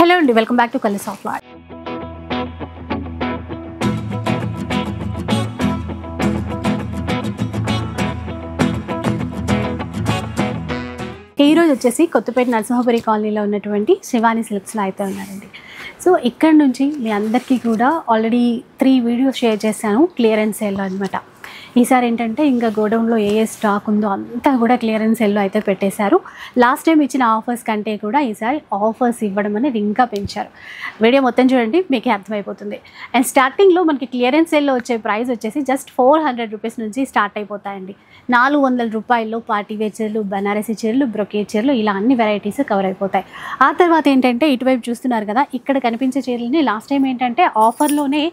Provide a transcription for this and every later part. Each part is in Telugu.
హలో అండి, welcome back to colours of life. ఈరోజు వచ్చేసి కొత్తపేట నరసింహపురి కాలనీలో ఉన్నటువంటి శివాని సిల్క్స్లో అయితే ఉన్నారండి. సో ఇక్కడ నుంచి మీ అందరికీ కూడా ఆల్రెడీ 3 వీడియోస్ షేర్ చేశాను క్లియరెన్స్ సేల్లో అనమాట. ఈసారి ఏంటంటే ఇంకా గోడౌన్లో ఏ స్టాక్ ఉందో అంతా కూడా క్లియరెన్స్ సేల్లో అయితే పెట్టేశారు. లాస్ట్ టైం ఇచ్చిన ఆఫర్స్ కంటే కూడా ఈసారి ఆఫర్స్ ఇవ్వడం అనేది ఇంకా పెంచారు. వీడియో మొత్తం చూడండి, మీకే అర్థమైపోతుంది. అండ్ స్టార్టింగ్లో మనకి క్లియరెన్స్ సేల్లో వచ్చే ప్రైస్ వచ్చేసి జస్ట్ 400 రూపీస్ నుంచి స్టార్ట్ అయిపోతాయండి. 400 రూపాయల్లో పార్టీ వేర్ చీరలు, బనారసి చీరలు, బ్రొకేట్ చీరలు ఇలా అన్ని వెరైటీస్ కవర్ అయిపోతాయి. ఆ తర్వాత ఏంటంటే ఇటువైపు చూస్తున్నారు కదా, ఇక్కడ కనిపించే చీరలని లాస్ట్ టైం ఏంటంటే ఆఫర్లోనే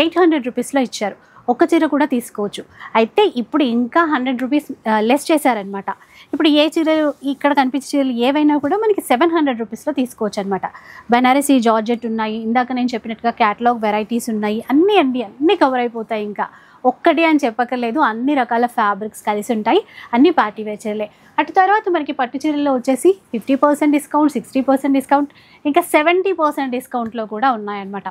800 రూపీస్లో ఇచ్చారు. ఒక్క చీర కూడా తీసుకోవచ్చు. అయితే ఇప్పుడు ఇంకా 100 రూపీస్ లెస్ చేశారనమాట. ఇప్పుడు ఏ చీరలు ఇక్కడ కనిపించే చీరలు ఏవైనా కూడా మనకి 700 రూపీస్లో తీసుకోవచ్చు అనమాట. బనారసి జార్జెట్ ఉన్నాయి, ఇందాక నేను చెప్పినట్టుగా క్యాటలాగ్ వెరైటీస్ ఉన్నాయి, అన్నీ కవర్ అయిపోతాయి. ఇంకా ఒక్కటి అని చెప్పక్కర్లేదు, అన్ని రకాల ఫ్యాబ్రిక్స్ కలిసి ఉంటాయి, అన్ని పార్టీ వేర్ చీరలే. అటు తర్వాత మనకి పట్టు చీరల్లో వచ్చేసి 50% డిస్కౌంట్, 60% డిస్కౌంట్, ఇంకా 70% డిస్కౌంట్లో కూడా ఉన్నాయన్నమాట.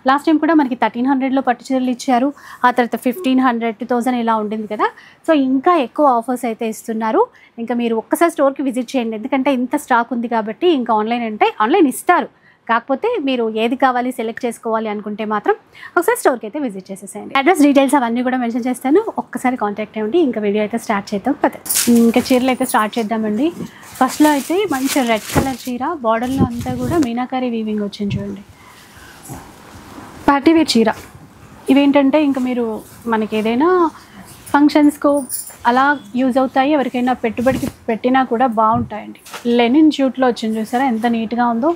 లాస్ట్ టైం కూడా మనకి 1300లో పట్టు చీరలు ఇచ్చారు, ఆ తర్వాత 1500, 2000 ఇలా ఉండింది కదా. సో ఇంకా ఎక్కువ ఆఫర్స్ అయితే ఇస్తున్నారు. ఇంకా మీరు ఒక్కసారి స్టోర్కి విజిట్ చేయండి, ఎందుకంటే ఇంత స్టాక్ ఉంది కాబట్టి. ఇంకా ఆన్లైన్ అంటే ఆన్లైన్ ఇస్తారు, కాకపోతే మీరు ఏది కావాలి సెలెక్ట్ చేసుకోవాలి అనుకుంటే మాత్రం ఒకసారి స్టోర్కి అయితే విజిట్ చేసేసేయండి. అడ్రస్ డీటెయిల్స్ అవన్నీ కూడా మెన్షన్ చేస్తాను, ఒక్కసారి కాంటాక్ట్ అవ్వండి. ఇంకా వీడియో అయితే స్టార్ట్ చేద్దాం పద. ఇంకా చీరలు అయితే స్టార్ట్ చేద్దామండి. ఫస్ట్లో అయితే మంచి రెడ్ కలర్ చీర, బార్డర్లో అంతా కూడా మీనాకారి వీవింగ్ వచ్చింది చూడండి, పార్టీ వేర్ చీర. ఇవేంటంటే ఇంకా మీరు మనకి ఏదైనా ఫంక్షన్స్కో అలా యూజ్ అవుతాయి, ఎవరికైనా పెట్టుబడికి పెట్టినా కూడా బాగుంటాయండి. లెనిన్ జ్యూట్లో వచ్చింది చూసారా, ఎంత నీట్గా ఉందో.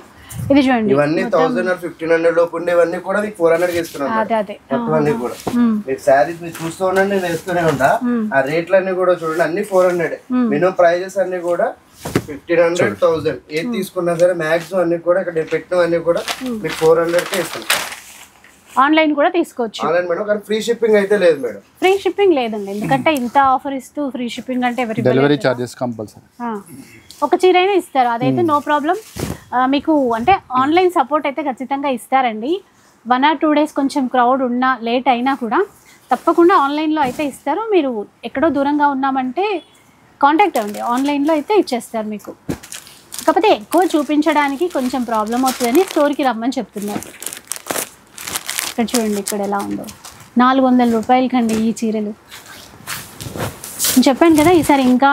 ఇది చూడండి, ఇవన్నీ 1000 or 1500 లోపు ఉండేవన్నీ కూడా మీకు 400 కి ఇస్తున్నాం. అదే అన్నీ కూడా మీకు శారీస్ మీరు చూస్తూ ఉండండి, నేను వేస్తూనే ఉంటా. ఆ రేట్లన్నీ కూడా చూడండి, అన్ని 400. మినిమం ప్రైజెస్ అన్ని కూడా 1500, 1000 ఏది తీసుకున్నా సరే మాక్సిమం అన్ని కూడా ఇక్కడ పెట్టినవన్నీ కూడా మీకు 400 కే ఇస్తున్నాం. ఆన్లైన్ కూడా తీసుకోవచ్చు. ఆన్లైన్ మేడం, కానీ ఫ్రీ షిప్పింగ్ అయితే లేదు మేడం. ఫ్రీ షిప్పింగ్ లేదండి, ఎందుకంటే ఇంత ఆఫర్ ఇస్తూ ఫ్రీ షిప్పింగ్ అంటే డెలివరీ చార్జెస్ కంపల్సరీ. ఒక చీర అయినా ఇస్తారు, అదైతే నో ప్రాబ్లం. మీకు అంటే ఆన్లైన్ సపోర్ట్ అయితే ఖచ్చితంగా ఇస్తారండి. 1 or 2 days కొంచెం క్రౌడ్ ఉన్నా లేట్ అయినా కూడా తప్పకుండా ఆన్లైన్లో అయితే ఇస్తారు. మీరు ఎక్కడో దూరంగా ఉన్నామంటే కాంటాక్ట్ అవ్వండి, ఆన్లైన్లో అయితే ఇచ్చేస్తారు మీకు. కాకపోతే ఎక్కువ చూపించడానికి కొంచెం ప్రాబ్లం అవుతుందని స్టోర్కి రమ్మని చెప్తున్నారు. ఇక్కడ చూడండి, ఇక్కడ ఎలా ఉందో, 400 రూపాయలకండి ఈ చీరలు. చెప్పాను కదా ఈసారి ఇంకా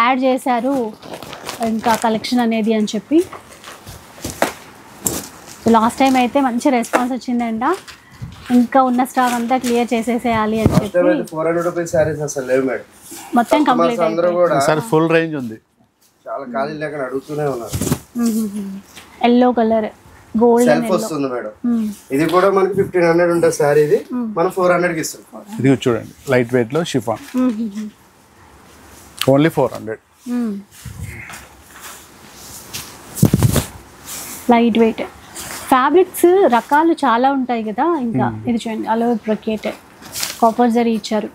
యాడ్ చేశారు ఇంకా కలెక్షన్ అనేది అని చెప్పి. లాస్ట్ టైం అయితే మంచి రెస్పాన్స్ వచ్చిందంట, ఇంకా ఉన్న స్టాక్ అంతా క్లియర్ చేసేసేయాలి అని చెప్పి 400 రూపీస్ సారీస్ అసలు లేవు మేడం, మొత్తం కంప్లీట్ సార్ ఫుల్ రేంజ్ ఉంది. చాలా ఖాళీ లేక అడుగుతూనే ఉన్నారు. ఎల్లో కలర్ గోల్డ్ సెల్ఫ్ వస్తుంది మేడం. ఇది కూడా మనకి 1500 ఉంటుంది సారీ, ఇది మనం 400 కి ఇస్తాం. ఇది చూడండి, లైట్ వెయిట్ లో chiffon, only 400. Light weight fabrics రకాలు చాలా ఉంటాయి కదా. ఇంకా ఇది చూడండి, అలో బ్రొకేట్ కాపర్ జరీ ఇచ్చారు.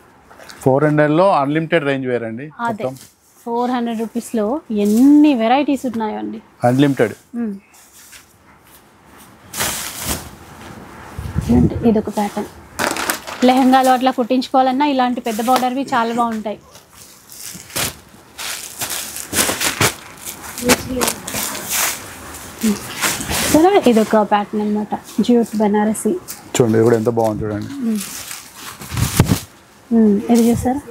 400 లో అన్లిమిటెడ్ రేంజ్ వేర్ అండి. అదే 400 రూపీస్లో ఎన్ని వెరైటీస్ ఉన్నాయో అండి, అన్లిమిటెడ్. ఇదొక ప్యాటర్న్, లెహంగాలో అట్లా కుట్టించుకోవాలన్నా ఇలాంటి పెద్ద బార్డర్వి చాలా బాగుంటాయి. సరే, ఇదొక ప్యాటర్న్ అనమాట, జ్యూట్ బనారసి. చూడండి ఇది కూడా ఎంత బాగుంది చూడండి. ఇది చూసారా,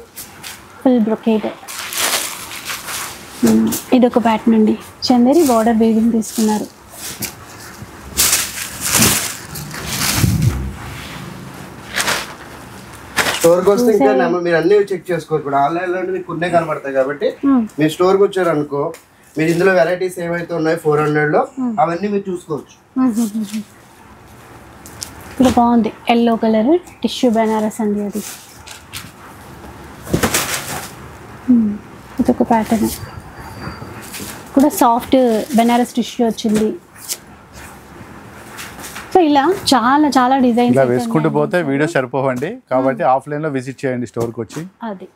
ఫుల్ బ్రొకేట్. ఇదొక ప్యాటర్న్ అండి, చందేరి బార్డర్ వీవింగ్ తీసుకున్నారు. స్టోర్కి వస్తే ఇంకా మీరు అన్ని చెక్ చేసుకోవచ్చు. ఇప్పుడు ఆన్లైన్లో మీకు కొన్ని కనబడతాయి కాబట్టి మీరు స్టోర్కి వచ్చారు అనుకో, మీరు ఇందులో వెరైటీస్ ఏవైతే ఉన్నాయో 400 లో అవన్నీ మీరు చూసుకోవచ్చు. ఇది బాగుంది, ఎల్లో కలర్ టిష్యూ బనారస్ అండి. అది ఇదొక ప్యాటర్న్ కూడా సాఫ్ట్ బనారస్ టిష్యూ వచ్చింది. సో ఇలా చాలా చాలా డిజైన్స్ ఇలా వేసుకుంటూ పోతే వీడియో సరిపోవండి, కాబట్టి ఆఫ్లైన్ లో విజిట్ చేయండి స్టోర్కి వచ్చి. అది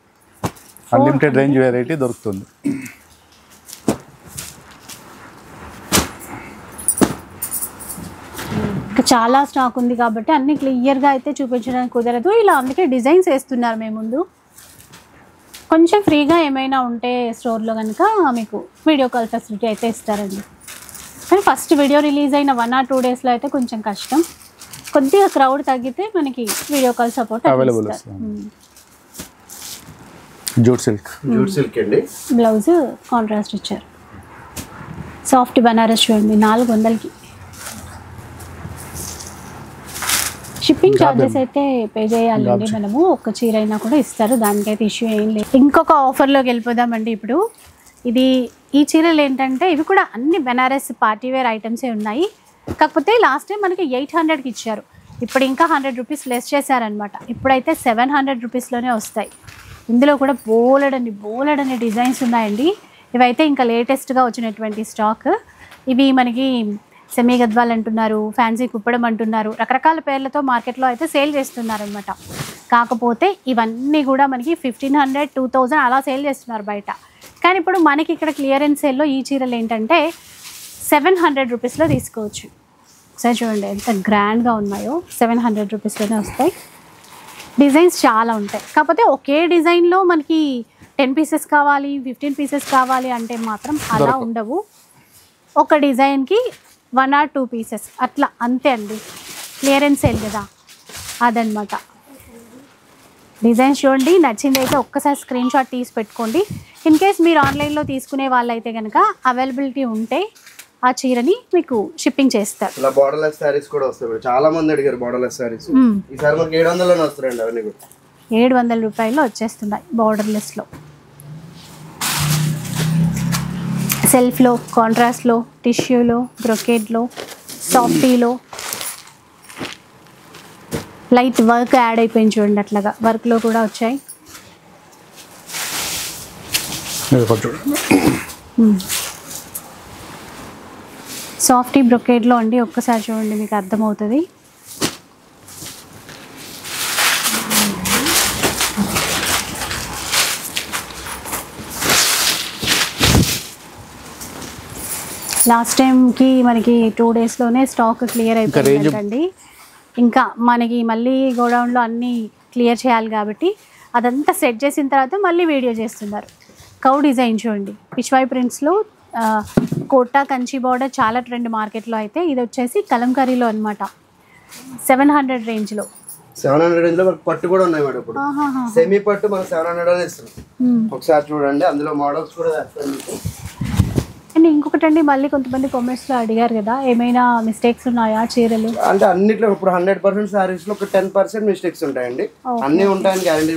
అన్లిమిటెడ్ రేంజ్ వెరైటీ దొరుకుతుంది. ఇంకా చాలా స్టాక్ ఉంది కాబట్టి అన్ని క్లియర్గా అయితే చూపించడానికి కుదరదు. ఇలా అందుకే డిజైన్స్ వేస్తున్నారు మేము ముందు. కొంచెం ఫ్రీగా ఏమైనా ఉంటే స్టోర్లో కనుక మీకు వీడియో కాల్ ఫెసిలిటీ అయితే ఇస్తారండి. కానీ ఫస్ట్ వీడియో రిలీజ్ అయిన 1 or 2 డేస్లో అయితే కొంచెం కష్టం. కొద్దిగా క్రౌడ్ తగ్గితే మనకి video call support available. Jute silk అండి. బ్లౌజ్ కాంట్రాస్ట్ ఇచ్చారు. సాఫ్ట్ బనారస్ చూడండి 400కి. షిప్పింగ్ ఛార్జెస్ అయితే పే చేయాలండి మనము. ఒక్క చీర అయినా కూడా ఇస్తారు, దానికైతే ఇష్యూ ఏం లేదు. ఇంకొక ఆఫర్లోకి వెళ్ళిపోదామండి ఇప్పుడు. ఈ చీరలు ఏంటంటే ఇవి కూడా అన్ని బెనారస్ పార్టీవేర్ ఐటమ్సే ఉన్నాయి. కాకపోతే లాస్ట్ టైం మనకి 800కి ఇచ్చారు, ఇప్పుడు ఇంకా 100 రూపీస్ లెస్ చేశారనమాట. ఇప్పుడైతే 700 రూపీస్లోనే వస్తాయి. ఇందులో కూడా బోలెడని డిజైన్స్ ఉన్నాయండి. ఇవైతే ఇంకా లేటెస్ట్గా వచ్చినటువంటి స్టాక్. ఇవి మనకి సెమీ గద్వాల్ అంటున్నారు, ఫ్యాన్సీ కుప్పడం అంటున్నారు, రకరకాల పేర్లతో మార్కెట్లో అయితే సేల్ చేస్తున్నారనమాట. కాకపోతే ఇవన్నీ కూడా మనకి 1500, 2000 అలా సేల్ చేస్తున్నారు బయట. కానీ ఇప్పుడు మనకి ఇక్కడ క్లియరెన్స్ సేల్లో ఈ చీరలు ఏంటంటే 700 రూపీస్లో తీసుకోవచ్చు. ఒకసారి చూడండి ఎంత గ్రాండ్గా ఉన్నాయో. 700 రూపీస్లోనే వస్తాయి. డిజైన్స్ చాలా ఉంటాయి. కాకపోతే ఒకే డిజైన్లో మనకి 10 పీసెస్ కావాలి, 15 పీసెస్ కావాలి అంటే మాత్రం అలా ఉండవు. ఒక డిజైన్కి 1 or 2 పీసెస్ అట్లా అంతే అండి. క్లియరెన్స్ సేల్ కదా అదనమాట. డిజైన్స్ చూడండి, నచ్చింది అయితే ఒక్కసారి స్క్రీన్ షాట్ తీసి పెట్టుకోండి. ఇన్ కేస్ మీరు ఆన్లైన్లో తీసుకునే వాళ్ళైతే కనుక అవైలబిలిటీ ఉంటే ఆ చీరని మీకు షిప్పింగ్ చేస్తారు. ఇలా బోర్డర్లెస్ సారీస్ కూడా వస్తాయి. చాలా మంది అడిగారు బోర్డర్లెస్ సారీస్. ఈసారి మనకి 700లోనే వస్తాయండి. అవన్నీ కూడా 700 రూపాయలు వచ్చేస్తున్నాయి బోర్డర్లెస్లో. సెల్ఫ్లో, కాంట్రాస్ట్లో, టిష్యూలో, బ్రొకేట్లో, సాఫ్టీలో లైట్ వర్క్ యాడ్ అయిపోయింది చూడండి. అట్లాగా వర్క్లో కూడా వచ్చాయి. సాఫ్టీ బ్రొకేట్లో అండి, ఒక్కసారి చూడండి మీకు అర్థమవుతుంది. లాస్ట్ టైంకి మనకి 2 డేస్లోనే స్టాక్ క్లియర్ అయిపోయిందండి. ఇంకా మనకి మళ్ళీ గోడౌన్లో అన్నీ క్లియర్ చేయాలి కాబట్టి అదంతా సెట్ చేసిన తర్వాత మళ్ళీ వీడియో చేస్తున్నారు. కౌ డిజైన్ చూడండి, పిచ్వాయి ప్రింట్స్లో కోటా కంచి బార్డర్ చాలా ట్రెండ్ మార్కెట్లో. అయితే ఇది వచ్చేసి కలంకారీలో అనమాట. 700 రేంజ్లో. 700 రేంజ్లో మనకు పట్టు కూడా ఉన్నాయి మేడం. ఇప్పుడు సెమీ పట్టు మనం 700 అని ఇస్తున్నాం. ఒకసారి చూడండి, అందులో మోడల్స్ కూడా వేస్తాను మీకు. అండ్ ఇంకొకటి అండి, మళ్ళీ కొంతమంది కామెంట్స్లో అడిగారు కదా ఏమైనా మిస్టేక్స్ ఉన్నాయా చీరలు అంటే. అన్నిట్లో ఇప్పుడు 100% సారీస్లో ఒక 10% మిస్టేక్స్ ఉంటాయండి. అన్నీ ఉంటాయని గ్యారంటీ.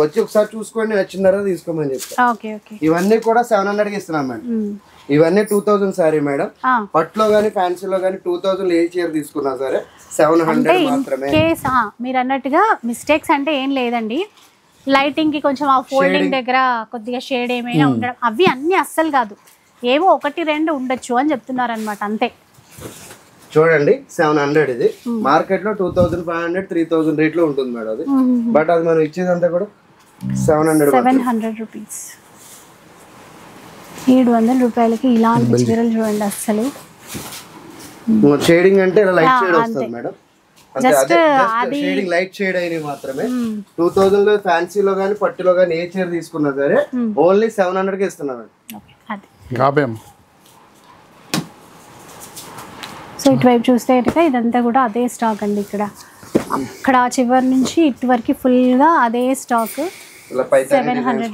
వచ్చి ఒకసారి చూసుకోండి, నచ్చిన తర్వాత తీసుకోమని చెప్తాను. ఇవన్నీ కూడా 700కి ఇస్తున్నాం మేడం. ఇవన్నీ 2000 సారీ మేడం. పట్టులో కానీ ఫ్యాన్సీలో కానీ 2000 ఏ చీర తీసుకున్నా సరే 700 మాత్రమే. మీరు అన్నట్టుగా మిస్టేక్స్ అంటే ఏం లేదండి. లైటింగ్ కి కొంచెం ఆ ఫోల్డింగ్ దగ్గర కొద్దిగా షేడ్ ఏమైనా ఉండడం, అవి అన్ని అస్సలు కాదు. ఏవో 1-2 ఉండొచ్చు అని చెప్తున్నారు అనమాట, అంతే. చూడండి 700 ఇది. మార్కెట్ లో 2500, 3000 రేట్ లో ఉంటుంది మేడం అది. బట్ అది మనం ఇచ్చేదంతా కూడా 700 రూపీస్. 700 రూపాయలకి ఇలాంటి చీరలు చూడండి. అస్సలు షేడింగ్ అంటే ఇలా లైట్ షేడ్ వస్తుంది మేడం. షేడింగ్ లైట్ షేడ్ అయినవి మాత్రమే. 2000 లో ఫ్యాన్సీలో కానీ పట్టులో కానీ ఏ చీర తీసుకున్నా సరే ఓన్లీ 700కి ఇస్తున్నాం మేడం. సో ఇటువైపు చూస్తే ఇదంతా కూడా అదే స్టాక్ అండి. ఇక్కడ చివరి నుంచి ఇటు వరకు ఫుల్గా అదే స్టాక్. 700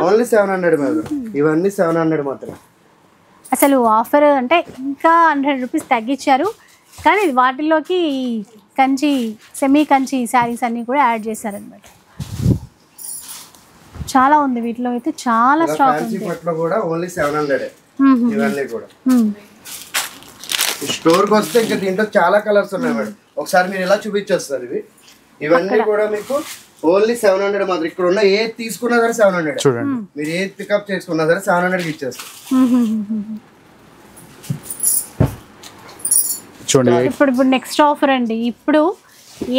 only 700 madam. ఇవన్నీ 700 మాత్రమే. అసలు ఆఫర్ అంటే ఇంకా 100 రూపీస్ తగ్గించారు, కానీ వాటిలోకి కంచి సెమీ కంచి శారీస్ అన్నీ కూడా యాడ్ చేశారనమాట. చాలా ఉంది వీటిలో అయితే, చాలా స్టాక్ ఉంది. ఓన్లీ 700. ఇవన్నీ కూడా స్టోర్కి వస్తే ఇంకా దీంట్లో చాలా కలర్స్ ఉన్నాయి మేడం. ఒకసారి మీరు ఇలా చూపించేస్తారు. ఇవన్నీ కూడా మీకు ఓన్లీ 700 మాత్రం. ఇక్కడ ఉన్న ఏది తీసుకున్నా సరే 700 చూడండి. మీరు ఏది పికప్ చేసుకున్నా సరే 700కి ఇచ్చేస్తారు చూడండి. ఇప్పుడు నెక్స్ట్ ఆఫర్ అండి. ఇప్పుడు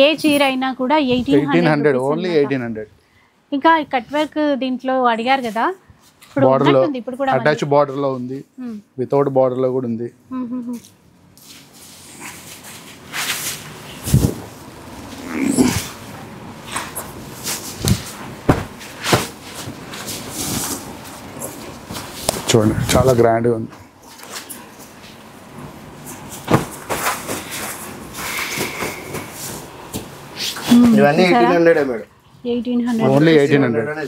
ఏ చీర అయినా కూడా 1800 ఓన్లీ 1800. ఇంకా కట్ వర్క్ దీంట్లో అడిగారు కదా, ఇప్పుడు కూడా అటాచ్ బార్డర్ లో ఉంది, వితౌట్ బార్డర్ లో కూడా ఉంది. చూడండి చాలా గ్రాండ్గా ఉంది. ఇవన్నీ 1800 మేడం. 1800. ఓన్లీ 1800.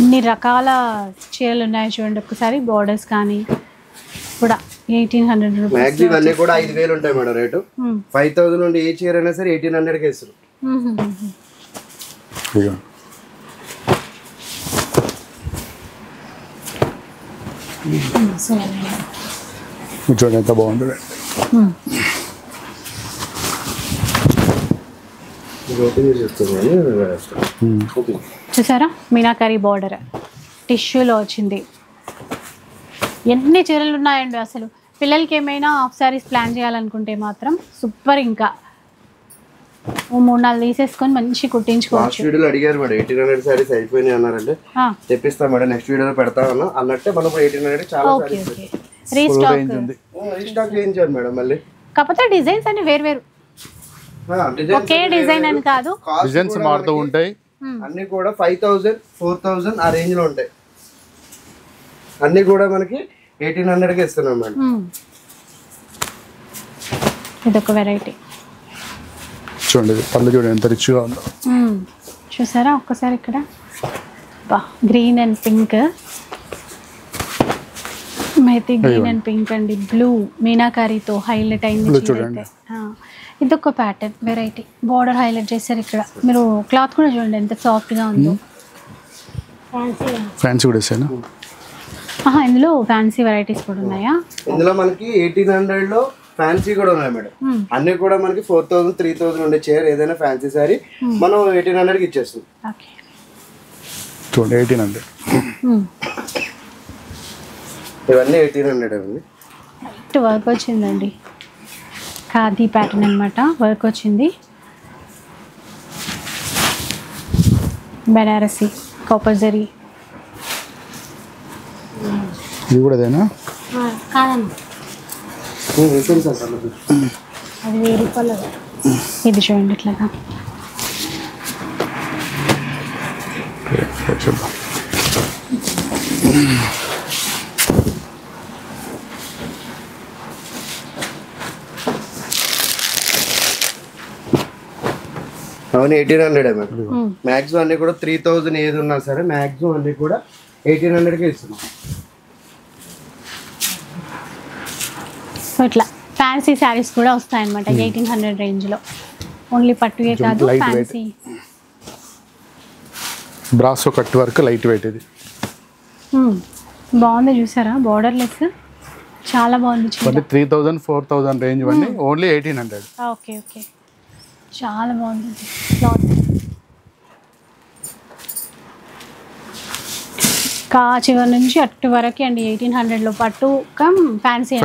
ఇన్ని రకాల చీరలు ఉన్నాయి చూడండి ఒకసారి. బోర్డర్స్ కానీ కూడా 1800 రూపీస్. మ్యాక్స్ ఇవన్నీ కూడా 5000 ఉంటాయి మేడం రేటు. 5000 నుండి ఏ చీర అయినా సరే 1800కి ఇస్తారు. చూడండి ఎంత బాగుంది. చూసారా మీనాకరీ బార్డర్ టిష్యూలో వచ్చింది. ఎన్ని చీరలు ఉన్నాయండి అసలు. పిల్లలకి ఏమైనా హాఫ్ శారీస్ ప్లాన్ చేయాలనుకుంటే మాత్రం సూపర్. ఇంకా 3-4 తీసేసుకొని మంచి కుట్టించుకోవచ్చు. వీడియోలో అడిగారు మేడం 1800 సారీస్ అయిపోయినాయి అన్నారంటే తెప్పిస్తాం మేడం, నెక్స్ట్ వీడియోలో పెడతా ఉన్నా అన్నట్టే మనం 1800 చాలా రీస్టాక్ చేయించారు మేడం. మళ్ళీ కాకపోతే డిజైన్స్ అన్ని వేరు ఒకే డిజైన్ అని కాదు, డిజైన్స్ మారుతూ ఉంటాయి. అన్ని కూడా 5000 4000 ఆ రేంజ్ లో ఉంటాయి. అన్ని కూడా మనకి 1800కి ఇస్తున్నాం మేడం. ఇదొక వెరైటీ చూడండి. పళ్ళు చూడండి ఎంత రిచ్గా ఉందో. చూసారా ఒక్కసారి ఇక్కడ గ్రీన్ అండ్ పింక్, మెహతీ గ్రీన్ అండ్ పింక్ అండి. బ్లూ మీనాకారీతో హైలైట్ అయింది చూడండి. ఇదొక ప్యాటర్న్ వెరైటీ బార్డర్ హైలైట్ చేశారు ఇక్కడ. మీరు క్లాత్ కూడా చూడండి ఎంత సాఫ్ట్గా ఉందో. ఫ్యాన్సీ కూడా వేసాను. ఇందులో ఫ్యాన్సీ వెరైటీస్ కూడా ఉన్నాయా? ఇందులో మనకి 1800 లో ఫ్యాన్సీ కూడా ఉన్నాయి మేడం. అన్ని కూడా మనకి 4000 3000 ఉండే చైర్ ఏదైనా ఫ్యాన్సీ సారీ మనం 1800కి ఇచ్చేస్తాం. చూడండి 1800. ఇవన్నీ 1800 అండి. వర్క్ వచ్చిందండి, ఖాదీ ప్యాటర్న్ అనమాట. వర్క్ వచ్చింది, బెనారసి కాపర్ జరీ. ఇది కూడా అదేనా? అది 1000 రూపాయలు. ఇది చూడండి ఇట్లాగా. చూద్దాం. అవును 1800 మేడం. మ్యాక్సిమం అన్ని కూడా 3000 ఏది ఉన్నా సరే మ్యాక్సిమం అన్ని కూడా 1800కే ఇస్తున్నాం. సో ఇట్లా ఫ్యాన్సీ శారీస్ కూడా వస్తాయన్నమాట 1800 రేంజ్లో. ఓన్లీ పట్టువే కాదు, fancy brasso cut work light weight. ఇది బాగుంది చూసారా, బార్డర్ లెస్ చాలా బాగుంది. 3000 4000 రేంజ్ అన్నీ ఓన్లీ 1800. ఓకే ఓకే, చాలా బాగుంది క్లాత్. చివరి నుంచి అటు వరకు అండి 1800లో పట్టు కమ్ ఫ్యాన్సీ.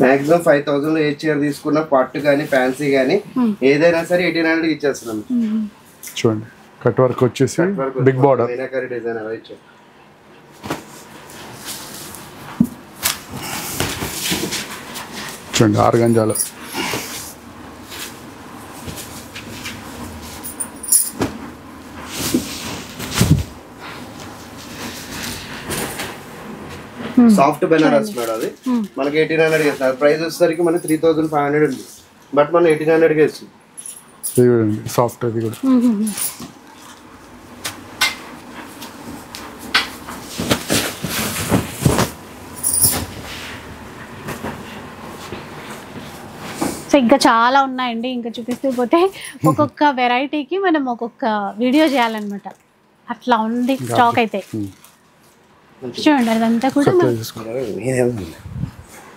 మాక్సిమం 5000 ఏ చీర తీసుకున్న పట్టు కానీ ఫ్యాన్సీ కానీ ఏదైనా సరే 1800కి ఇచ్చేస్తున్నాం. చూడండి కట్ వర్క్ వచ్చేసి బిగ్ బార్డర్ మీనాకరీ డిజైన్ అలా ఇచ్చారు. చూడండి ఆర్గంజాలో. Soft Banaras madam. అది మనకి 1800కి ఇస్తారు. ప్రైస్ వచ్చేసరికి మనకి 3500 ఉంది, బట్ మనం 1800కి ఇస్తుంది. సాఫ్ట్ అది కూడా. సో ఇంకా చాలా ఉన్నాయండి, ఇంకా చూపిస్తూ పోతే ఒక్కొక్క వెరైటీకి మనం ఒక్కొక్క వీడియో చేయాలన్నమాట. అట్లా ఉంది స్టాక్ అయితే. చూడండి అదంతా కూడా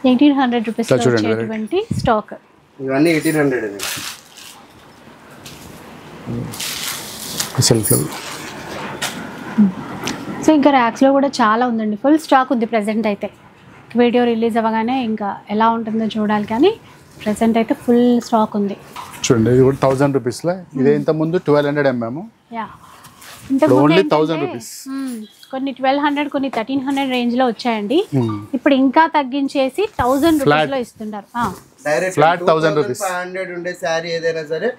1800 రూపీస్ వచ్చేటువంటి స్టాక్. ఇవన్నీ 1800. సో ఇంకా ర్యాక్స్లో కూడా చాలా ఉందండి, ఫుల్ స్టాక్ ఉంది ప్రజెంట్ అయితే. వీడియో రిలీజ్ అవ్వగానే ఇంకా ఎలా ఉంటుందో చూడాలి, కానీ ప్రజెంట్ అయితే ఫుల్ స్టాక్ ఉంది. చూడండి ఇది కూడా 1000 రూపీస్లో. ఇదే ఇంత ముందు 1200 mm. Yeah only 1000 rupees. కొన్ని 1200 కొన్ని 1300 రేంజ్ లో వచ్చాయండి. ఇప్పుడు ఇంకా తగ్గించేసి 1000 రూపీస్ లో ఇస్తున్నారు. Direct flat 1000 rupees. 500 ఉండే సారీ ఏదైనా సరే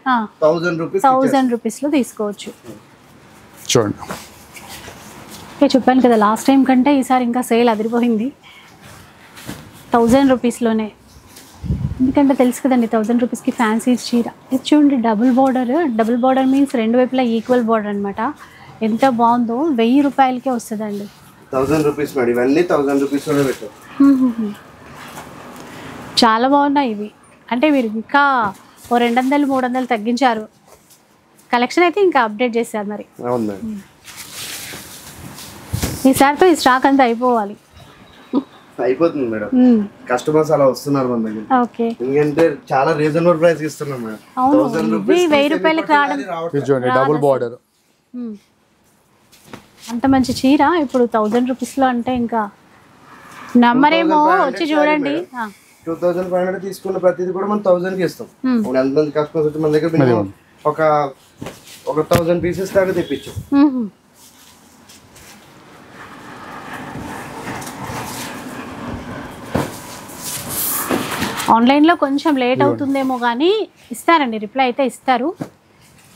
1000 రూపీస్ 1000 రూపీస్ లో తీసుకోవచ్చు. చూడండి చెప్పాను కదా లాస్ట్ టైం కంటే ఈసారి ఇంకా సేల్ అదిరిపోయింది. 1000 రూపీస్లోనే, ఎందుకంటే తెలుసు కదండి 1000 రూపీస్కి ఫ్యాన్సీ చీర. ఇది చూడండి డబుల్ బార్డర్ మీన్స్ రెండు వైపులా ఈక్వల్ బార్డర్ అనమాట. ఎంత బాగుందో, 1000 రూపాయలకే వస్తుందండి. 1000 రూపీస్ మేడం, ఇవన్నీ 1000 రూపీస్లోనే పెట్టారు. చాలా బాగున్నాయి ఇవి. అంటే మీరు ఇంకా ఓ 200-300 తగ్గించారు. కలెక్షన్ అయితే ఇంకా అప్డేట్ చేశారు మరి. అవును మేడం, ఈసారితో ఈ స్టాక్ అంతా అయిపోవాలి. అయిపోతుంది మేడం. కస్టమర్స్ అలా వస్తున్నారు మన దగ్గర. ఓకే, ఎందుకంటే చాలా రీజనబుల్ ప్రైస్ ఇస్తున్నాం మేడం. 1000 రూపీస్ 1000 రూపాయలకి రావడం. చూడండి డబుల్ బార్డర్. అంత మంచి చీర ఇప్పుడు 1000 రూపీస్లో అంటే ఇంకా నమ్మరేమో. వచ్చి చూడండి. 2500 తీసుకున్న ప్రతిదీ కూడా మనం 1000కి ఇస్తాం. ఎంతమంది కస్టమర్స్ వచ్చి మన దగ్గర మినిమం ఒక 1000 పీసెస్ దాకా తెప్పించాం. ఆన్లైన్లో కొంచెం లేట్ అవుతుందేమో కానీ ఇస్తారండి, రిప్లై అయితే ఇస్తారు.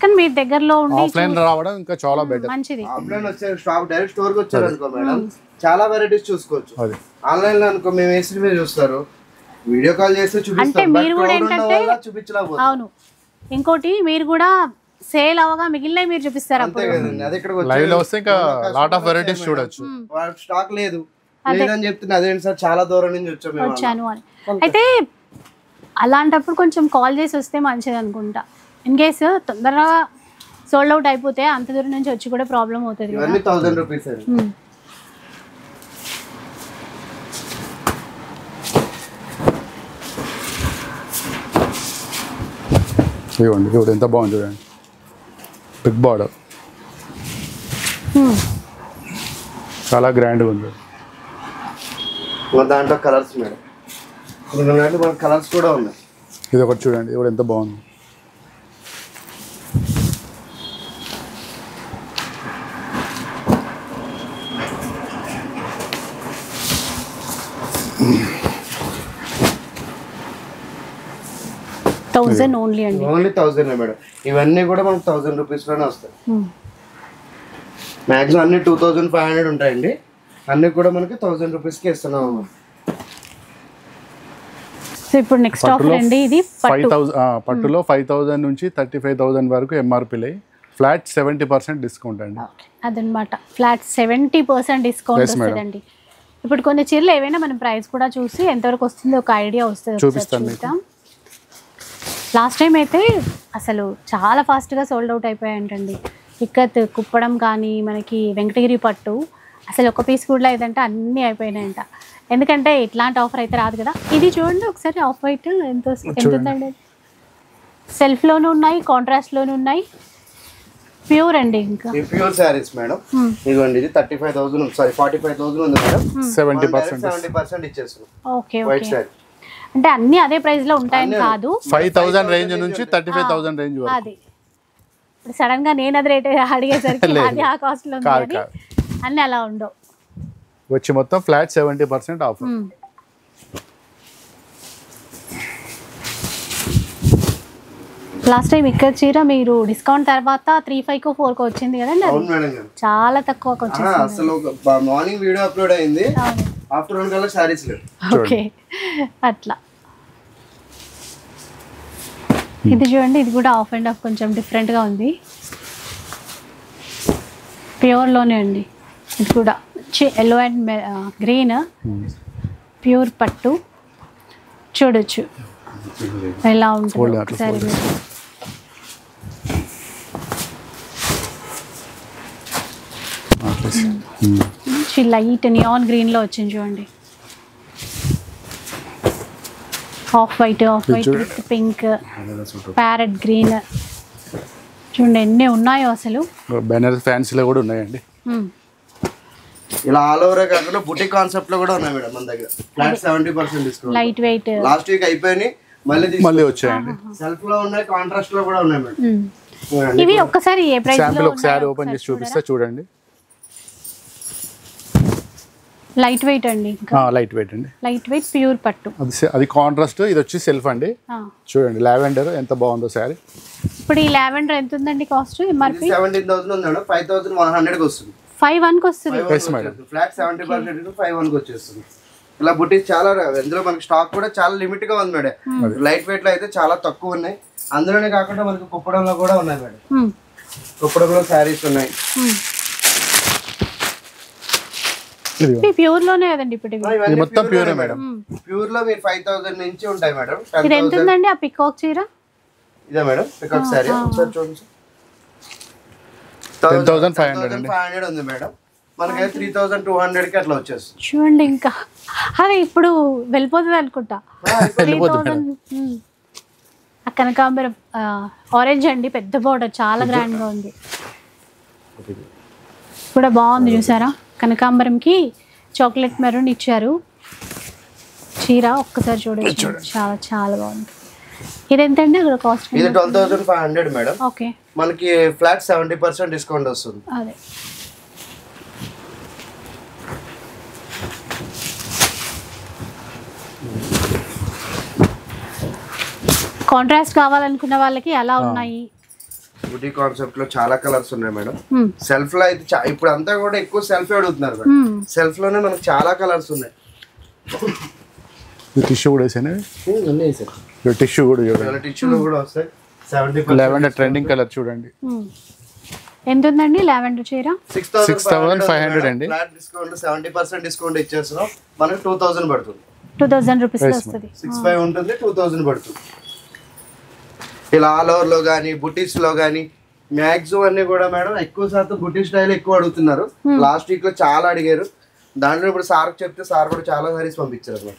కానీ మీ దగ్గరలో ఉండి ఆఫ్లైన్ రావడం ఇంకా చాలా బెటర్. మంచిది. ఆఫ్లైన్ వచ్చే షాప్ డైరెక్ట్ స్టోర్కి వచ్చారు అనుకో మేడం, చాలా వెరైటీస్ చూసుకోవచ్చు. ఆన్లైన్ లో అనుకో మేము వేసి మీరు చూస్తారు, వీడియో కాల్ చేస్తే చూపిస్తాం. మీరు కూడా ఏంటంటే చూపించలేకపోతే అవును, ఇంకోటి మీరు కూడా సేల్ అవగా మిగిలినవి మీరు చూపిస్తారు. అంతే కదండి, అది ఇక్కడ లైవ్ లో వస్తే ఇంకా లాట్ ఆఫ్ వెరైటీస్ చూడొచ్చు. స్టాక్ లేదు లేదని చెప్తున్నా, అదేంటి సార్ చాలా దూరం నుంచి వచ్చాను అని. అయితే అలాంటప్పుడు కొంచెం కాల్ చేసి వస్తే మంచిది అనుకుంటా. ఇన్ కేసు తొందరగా సోల్డ్ అవుట్ అయిపోతే అంత దూరం నుంచి వచ్చి కూడా ప్రాబ్లం అవుతుంది. 1000 రూపీస్ ఇవ్వండి. ఇప్పుడు ఎంత బాగుంది చూడండి, బిగ్ బార్డర్, చాలా గ్రాండ్గా ఉంది. దాంట్లో కలర్స్ మేడం, మన కలర్స్ కూడా ఉన్నాయి. ఇది ఒకటి చూడండి, ఇది కూడా ఎంత బాగుంది. ఓన్లీ అండి, ఓన్లీ 1000 మేడం. ఇవన్నీ కూడా మనకు 1000 రూపీస్ లోనే వస్తాయి. మాక్సిమం అన్ని 2500 ఉంటాయండి. అన్ని కూడా మనకి 1000 రూపీస్కి ఇస్తున్నాము. సో ఇప్పుడు నెక్స్ట్ ఆఫర్ అండి, ఇది 5000 పట్టులో 5000 నుంచి 35000 వరకు ఎంఆర్పీలై ఫ్లాట్ 70% డిస్కౌంట్ అండి. అదనమాట, ఫ్లాట్ 70% డిస్కౌంట్ వస్తుందండి. ఇప్పుడు కొన్ని చీరలు ఏవైనా మనం ప్రైస్ కూడా చూసి ఎంతవరకు వస్తుందో ఒక ఐడియా వస్తుంది. చూపిస్తాం. లాస్ట్ టైం అయితే అసలు చాలా ఫాస్ట్గా సోల్డ్ అవుట్ అయిపోయాయంటండి. ఇక్కత్ కుప్పడం కానీ మనకి వెంకటగిరి పట్టు అసలు ఒక పీస్ కూడా లేదంటే అన్నీ అయిపోయినాయంట. ఎందుకంటే ఇట్లాంటి ఆఫర్ అయితే రాదు కదా. ఇది చూడండి ఒకసారి, ఆఫ్ వైట్ ఎంత ఉందండి. సెల్ఫ్లోనూ ఉన్నాయి, కాంట్రాస్ట్లోనూ ఉన్నాయి, ప్యూర్ అండి. ఇంకా ప్యూర్ శారీస్ మేడం. ఇదిగోండి, ఇది 35,000 సారీ 45,000 ఉంది మేడం. 70% ఇచ్చేస్తున్నాం. ఓకే ఓకే, అంటే అన్ని అదే ప్రైస్ లో ఉంటాయని కాదు. 5000 రేంజ్ నుంచి 35,000 రేంజ్ వరకు. అది ఇప్పుడు సడన్ గా నేను అది రేట్ అడిగేసరికి అది ఆ కాస్ట్ లో ఉంది, అన్ని అలా ఉండవు. వచ్చి మొత్తం ఫ్లాట్ 70% ఆఫర్. లాస్ట్ టైం ఇక్కడ చీర మీరు డిస్కౌంట్ తర్వాత 3,500 4,000 వచ్చింది కదండి, చాలా తక్కువకి వచ్చింది. అసలు మార్నింగ్ వీడియో అప్లోడ్ అయింది, ఆఫ్టర్నూన్ కల్లా సారీస్ లేవు. ఓకే అట్లా. ఇది చూడండి, ఇది కూడా ఆఫ్ అండ్ ఆఫ్ కొంచెం డిఫరెంట్గా ఉంది, ప్యూర్లోనే అండి. ఇది కూడా ఎల్లో అండ్ గ్రీన్ ప్యూర్ పట్టు చూడొచ్చు ఎలా ఉంటుంది ఒకసారి. లైట్ నియాన్ గ్రీన్లో వచ్చింది చూడండి, off white with pink, parrot green చూడండి ఎన్ని ఉన్నాయో అసలు. బెనారస్ ఫ్యాన్సీలో కూడా ఉన్నాయండి. ఇలా ఆల్ ఓవర్ కాకుండా బుటిక్ కాన్సెప్ట్ లో కూడా ఉన్నాయి మేడం మన దగ్గర. Flat 70% discount. Light weight last week అయిపోయి మళ్ళీ వచ్చాయండి. సెల్ఫ్ లో ఉన్నాయి, కాంట్రాస్ట్ లో కూడా ఉన్నాయి మేడం. ఇవి ఒక్కసారి ఏ ప్రైస్ శాంపిల్ ఒకసారి ఓపెన్ చేసి చూపిస్తా చూడండి. లైట్ వెయిట్ అండి, లైట్ వెయిట్ అండి, లైట్ వెయిట్ ప్యూర్ పట్టు. అది కాంట్రాస్ట్, ఇది వచ్చి సెల్ఫ్ అండి. చూడండి లావెండర్ ఎంత బాగుందో శారీ. ఇప్పుడు ఈ లావెండర్ ఎంత ఉందండి కాస్ట్? ఎంఆర్పి 17,000 ఉంది మేడం, 5,100 కి వస్తుంది. 5,100 కి వస్తుంది. ఫ్లాట్ 70% 5,100 కి వచ్చేస్తుంది. ఇలా బుటీస్ చాలా ఇందులో మనకి స్టాక్ కూడా చాలా లిమిట్ గా ఉంది మేడం. లైట్ వెయిట్ లో అయితే చాలా తక్కువ ఉన్నాయి. అందులోనే కాకుండా మనకి కుప్పడంలో కూడా ఉన్నాయి మేడం. కుప్పడంలో శారీస్ ఉన్నాయి. ప్యూర్ లోనే కదండి ఇప్పుడు ఇది మొత్తం ప్యూర్ మేడం. ప్యూర్ లో మీరు 5,000 నుంచి ఉంటాయి మేడం. ఇది ఎంత ఉందండి ఆ పికాక్ చీర? ఇదే మేడం పికాక్ శారీ. ఒకసారి చూడండి. 10,500 ఉంది మేడం. మనకి 3,200 కి అట్లా వచ్చేస్తుంది. చూడండి ఇంకా అది ఇప్పుడు వెళ్ళిపోతుంది అనుకుంటా. 3,000. ఆ కనకాంబరం ఆరెంజ్ అండి, పెద్ద బోర్డర్, చాలా గ్రాండ్ గా ఉంది. కూడా బాగుంది చూసారా, కనకాంబరంకి చాక్లెట్ మెరూన్ ఇచ్చారు చీర. ఒక్కసారి చూడండి, చాలా చాలా బాగుంది. ఇది ఎంత అండి అక్కడ కాస్ట్? ఇది 12,500 మేడం. ఓకే, మనకి ఫ్లాట్ 70% డిస్కౌంట్ వస్తుంది. అదే కాంట్రాస్ట్ కావాలనుకున్న వాళ్ళకి అలా ఉన్నాయి. బుటీ కాన్సెప్ట్ లో చాలా కలర్స్ ఉన్నాయి మేడం. సెల్ఫ్ లో అయితే ఇప్పుడు అంతా కూడా ఎక్కువ సెల్ఫ్ అడుగుతున్నారు మేడం. సెల్ఫ్ లోనే మనకు చాలా కలర్స్ ఉన్నాయి. టిష్యూ కూడా వేసాను, టిష్యూ కూడా చూడండి, టిష్యూలో కూడా వస్తాయి. 70% లావెండర్ ట్రెండింగ్ కలర్ చూడండి. ఎంత ఉందండి లావెండర్ చీర? 6,500 అండి. ఫ్లాట్ డిస్కౌంట్ 70% డిస్కౌంట్ ఇచ్చేస్తున్నాం. మనకి 2,000 పడుతుంది. 2,000 రూపీస్ వస్తుంది. 6,500 ఉంటుంది, 2,000 పడుతుంది. ఇలా ఆల్ ఓవర్ లో కానీ బుటీస్ లో కానీ మ్యాక్సిమం అన్ని కూడా మేడం ఎక్కువ శాతం బుటీ స్టైల్ ఎక్కువ అడుగుతున్నారు. లాస్ట్ వీక్ లో చాలా అడిగారు. దాంట్లో ఇప్పుడు సార్ చెప్తే సార్ కూడా చాలా సారీస్ పంపించారు.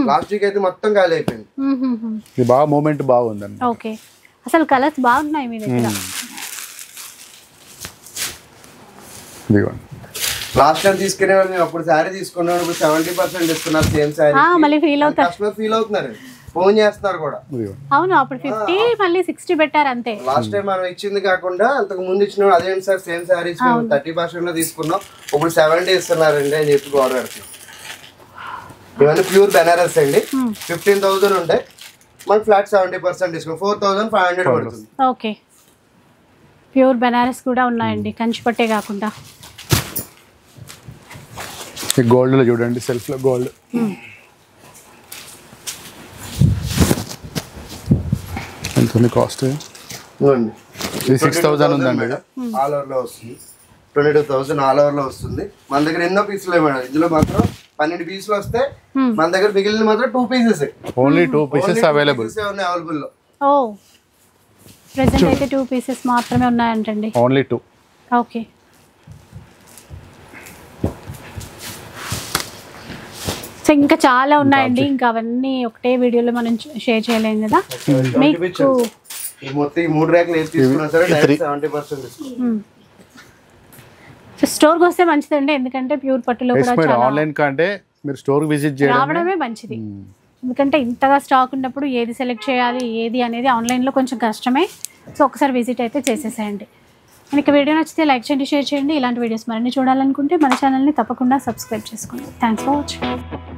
లాస్ట్ వీక్ అయితే మొత్తం ఖాళీ అయిపోయింది. బాగా మూమెంట్ బాగుందండి. ఓకే, అసలు కలర్స్ బాగున్నాయి మీ దగ్గర. లాస్ట్ టైం తీసుకునే వాళ్ళు మేము అప్పుడు శారీ తీసుకున్నాం, ఇప్పుడు 70% ఇస్తున్నారు సేమ్ శారీ. మళ్ళీ ఫీల్ అవుతారు, కస్టమర్ ఫీల్ అవుతున్నారు, ఫోన్ చేస్తున్నారు కూడా. అవును, అప్పుడు 50 మళ్ళీ 60 పెట్టారు అంతే. లాస్ట్ టైం మనం ఇచ్చింది కాకుండా అంతకు ముందు ఇచ్చిన అదేంటి సార్ సేమ్ శారీస్ 30% లో తీసుకున్నాం, ఇప్పుడు 70 ఇస్తున్నారండి అని చెప్పి గోడ పెడుతుంది. ఇవన్నీ ప్యూర్ బెనారస్ అండి. 15,000 ఉంటాయి, మనకి ఫ్లాట్ 70% డిస్కౌంట్ 4,500 పడుతుంది. ఓకే, ప్యూర్ బెనారస్ కూడా ఉన్నాయండి, కంచి పట్టే కాకుండా. గోల్డ్ లో చూడండి, సెల్ఫ్ లో గోల్డ్. ఎంత ఉంది కాస్ట్? 6,000 ఉందండి. ఆల్ ఓవర్ లో వస్తుంది. 22,000 ఆల్ ఓవర్ లో వస్తుంది. మన దగ్గర ఎన్నో పీసులు మేడం. ఇందులో మాత్రం 12 పీసులు వస్తే మన దగ్గర మిగిలిన మాత్రం 2 పీసెస్. ఓన్లీ 2 పీసెస్ అవైలబుల్ లో. ఓ, ప్రెజెంట్ అయితే 2 పీసెస్ మాత్రమే ఉన్నాయంటండి. ఓన్లీ 2. ఓకే, సో ఇంకా చాలా ఉన్నాయండి. ఇంకా అవన్నీ ఒకటే వీడియోలో మనం షేర్ చేయలేము కదా. మీకు మొత్తం 3 ర్యాక్లు ఏది తీసుకున్నా సరే 70% డిస్కౌంట్. స్టోర్కి వస్తే మంచిదండి, ఎందుకంటే ప్యూర్ పట్టులో కూడా ఆన్లైన్ కంటే మీరు స్టోర్ విజిట్ రావడమే మంచిది. ఎందుకంటే ఇంతగా స్టాక్ ఉన్నప్పుడు ఏది సెలెక్ట్ చేయాలి ఏది అనేది ఆన్లైన్లో కొంచెం కష్టమే. సో ఒకసారి విజిట్ అయితే చేసేసేయండి. మీకు వీడియో నచ్చితే లైక్ చేయండి, షేర్ చేయండి. ఇలాంటి వీడియోస్ మరిన్ని చూడాలనుకుంటే మన ఛానల్ని తప్పకుండా సబ్స్క్రైబ్ చేసుకోండి. Thanks for watching.